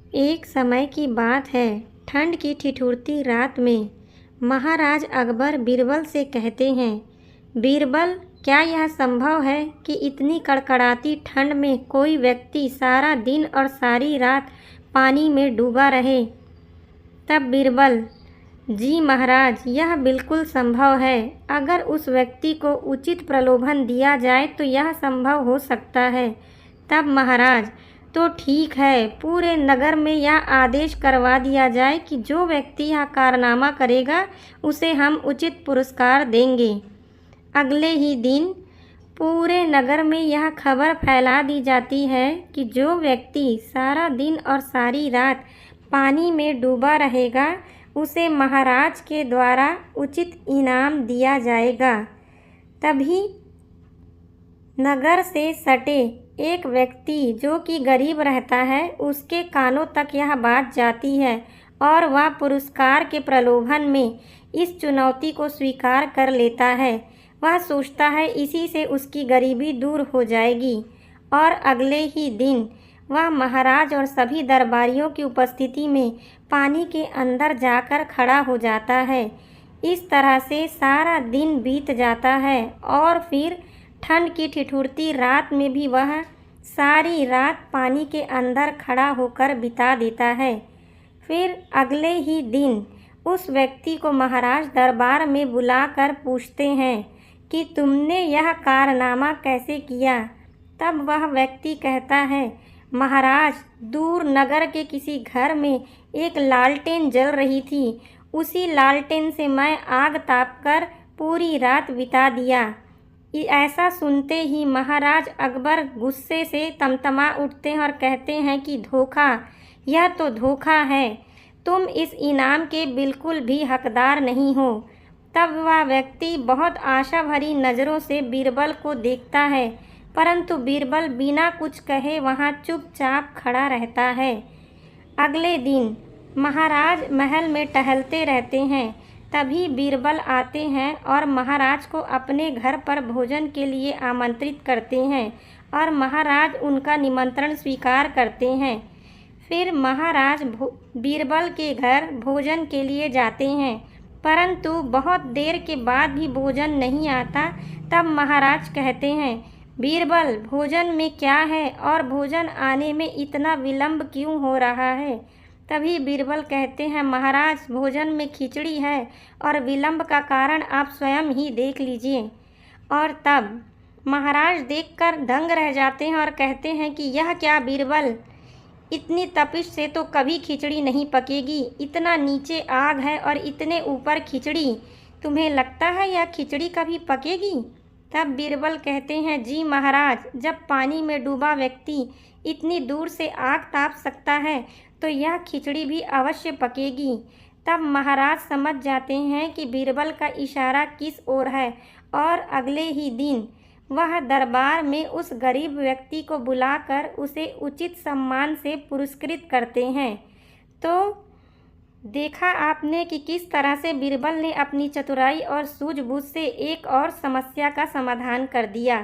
एक समय की बात है। ठंड की ठिठुरती रात में महाराज अकबर बीरबल से कहते हैं, बीरबल, क्या यह संभव है कि इतनी कड़कड़ाती ठंड में कोई व्यक्ति सारा दिन और सारी रात पानी में डूबा रहे? तब बीरबल, जी महाराज, यह बिल्कुल संभव है। अगर उस व्यक्ति को उचित प्रलोभन दिया जाए तो यह संभव हो सकता है। तब महाराज, तो ठीक है, पूरे नगर में यह आदेश करवा दिया जाए कि जो व्यक्ति यह कारनामा करेगा उसे हम उचित पुरस्कार देंगे। अगले ही दिन पूरे नगर में यह खबर फैला दी जाती है कि जो व्यक्ति सारा दिन और सारी रात पानी में डूबा रहेगा उसे महाराज के द्वारा उचित इनाम दिया जाएगा। तभी नगर से सटे एक व्यक्ति जो कि गरीब रहता है, उसके कानों तक यह बात जाती है और वह पुरस्कार के प्रलोभन में इस चुनौती को स्वीकार कर लेता है। वह सोचता है इसी से उसकी गरीबी दूर हो जाएगी और अगले ही दिन वह महाराज और सभी दरबारियों की उपस्थिति में पानी के अंदर जाकर खड़ा हो जाता है। इस तरह से सारा दिन बीत जाता है और फिर ठंड की ठिठुरती रात में भी वह सारी रात पानी के अंदर खड़ा होकर बिता देता है। फिर अगले ही दिन उस व्यक्ति को महाराज दरबार में बुलाकर पूछते हैं कि तुमने यह कारनामा कैसे किया? तब वह व्यक्ति कहता है, महाराज, दूर नगर के किसी घर में एक लालटेन जल रही थी। उसी लालटेन से मैं आग तापकर पूरी रात बिता दिया। ऐसा सुनते ही महाराज अकबर गुस्से से तमतमा उठते हैं और कहते हैं कि धोखा, यह तो धोखा है। तुम इस इनाम के बिल्कुल भी हकदार नहीं हो। तब वह व्यक्ति बहुत आशा भरी नज़रों से बीरबल को देखता है, परंतु बीरबल बिना कुछ कहे वहाँ चुपचाप खड़ा रहता है। अगले दिन महाराज महल में टहलते रहते हैं। तभी बीरबल आते हैं और महाराज को अपने घर पर भोजन के लिए आमंत्रित करते हैं और महाराज उनका निमंत्रण स्वीकार करते हैं। फिर महाराज बीरबल के घर भोजन के लिए जाते हैं, परंतु बहुत देर के बाद भी भोजन नहीं आता। तब महाराज कहते हैं, बीरबल, भोजन में क्या है और भोजन आने में इतना विलंब क्यों हो रहा है? तभी बीरबल कहते हैं, महाराज, भोजन में खिचड़ी है और विलंब का कारण आप स्वयं ही देख लीजिए। और तब महाराज देखकर दंग रह जाते हैं और कहते हैं कि यह क्या बीरबल, इतनी तपिश से तो कभी खिचड़ी नहीं पकेगी। इतना नीचे आग है और इतने ऊपर खिचड़ी, तुम्हें लगता है यह खिचड़ी कभी पकेगी? तब बीरबल कहते हैं, जी महाराज, जब पानी में डूबा व्यक्ति इतनी दूर से आग ताप सकता है तो यह खिचड़ी भी अवश्य पकेगी। तब महाराज समझ जाते हैं कि बीरबल का इशारा किस ओर है और अगले ही दिन वह दरबार में उस गरीब व्यक्ति को बुलाकर उसे उचित सम्मान से पुरस्कृत करते हैं। तो देखा आपने कि किस तरह से बीरबल ने अपनी चतुराई और सूझबूझ से एक और समस्या का समाधान कर दिया।